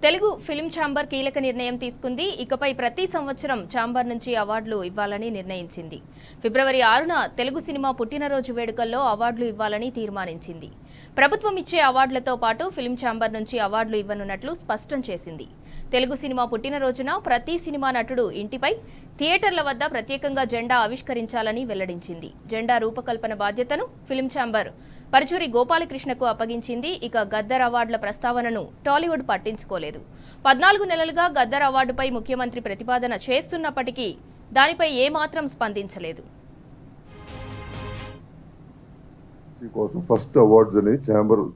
Telugu film chamber కీలక నిర్ణయం తీసుకుంది. ఇకపై ప్రతి సంవత్సరం ఛాంబర్ నుంచి అవార్డులు ఇవ్వాలని నిర్ణయించింది. ఫిబ్రవరి 6న తెలుగు సినిమా పుట్టినరోజు వేడుకల్లో అవార్డులు ఇవ్వాలని తీర్మానించింది. ప్రభుత్వం ఇచ్చే అవార్డులతో పాటు ఫిల్మ్ ఛాంబర్ నుంచి అవార్డులు ఇవ్వనున్నట్లు స్పష్టం చేసింది. తెలుగు సినిమా పుట్టినరోజున ప్రతి సినిమా నటుడు ఇంటిపై, థియేటర్ల వద్ద ప్రత్యేకంగా జెండా ఆవిష్కరించాలని వెల్లడించింది. జెండా రూపకల్పన బాధ్యతను ఫిల్మ్ ఛాంబర్ పరుచూరి గోపాలకృష్ణకు అప్పగించింది. ఇక గద్దర్ అవార్డుల ప్రస్తావనను టాలీవుడ్ పట్టించుకోలేదు. 14 నెలలుగా గద్దర్ అవార్డుపై ముఖ్యమంత్రి ప్రతిపాదన చేస్తున్నప్పటికీ దానిపై ఏమాత్రం స్పందించలేదు. ఫస్ట్ అవార్డ్స్ అని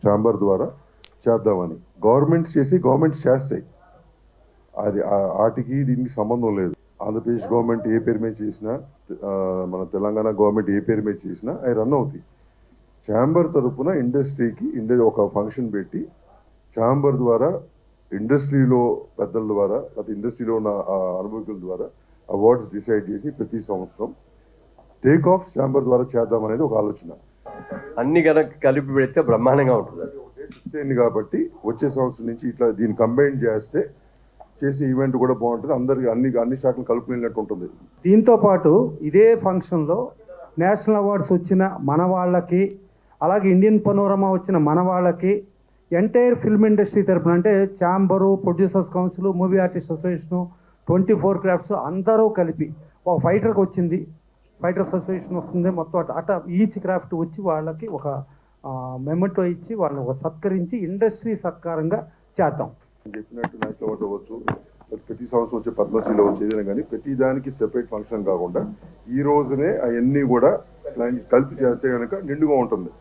ఛాంబర్ ద్వారా చేద్దామని గవర్నమెంట్ చేస్తాయి. అది వాటికి దీనికి సంబంధం లేదు. ఆంధ్రప్రదేశ్ గవర్నమెంట్ ఏ పేరు మీద చేసినా, మన తెలంగాణ గవర్నమెంట్ ఏ పేరు మీద చేసినా అవి రన్ అవుతాయి. ఛాంబర్ తరఫున ఇండస్ట్రీకి ఒక ఫంక్షన్ పెట్టి ఛాంబర్ ద్వారా ఇండస్ట్రీలో పెద్దల ద్వారా లేదా ఇండస్ట్రీలో ఉన్న అనుభవకుల ద్వారా అవార్డ్స్ డిసైడ్ చేసి ప్రతి సంవత్సరం టేక్ ఆఫ్ ఛాంబర్ ద్వారా చేద్దామనేది ఒక ఆలోచన. అన్ని కనుక కలిపి పెడితే బ్రహ్మాండంగా ఉంటుంది కాబట్టి వచ్చే సంవత్సరం నుంచి ఇట్లా దీన్ని కంబైన్ చేస్తే చేసే ఈవెంట్ కూడా బాగుంటుంది. అందరికి అన్ని శాఖలు కలుపుకునేటట్టు ఉంటుంది. దీంతో పాటు ఇదే ఫంక్షన్లో నేషనల్ అవార్డ్స్ వచ్చిన మన వాళ్ళకి, అలాగే ఇండియన్ పనోరమా వచ్చిన మన వాళ్ళకి, ఎంటైర్ ఫిల్మ్ ఇండస్ట్రీ తరఫున అంటే chamber, producers council, movie artist association, 24 crafts అందరూ కలిపి ఒక ఫైటర్కి వచ్చింది, ఫైటర్స్ అసోసియేషన్ వస్తుంది, మొత్తం అట్లా ఈచ్ క్రాఫ్ట్ వచ్చి వాళ్ళకి ఒక మెమెంటో ఇచ్చి వాళ్ళని ఒక సత్కరించి ఇండస్ట్రీ సత్కారంగా చేద్దాం. చెప్పినట్టు నేషనల్ అవార్డు అవ్వచ్చు, ప్రతి సంవత్సరం వచ్చే పద్మశ్రీలో వచ్చేదైనా కానీ ప్రతి దానికి సెపరేట్ ఫంక్షన్ కాకుండా ఈ రోజునే అవన్నీ కూడా కలిపి చేస్తే కనుక నిండుగా ఉంటుంది.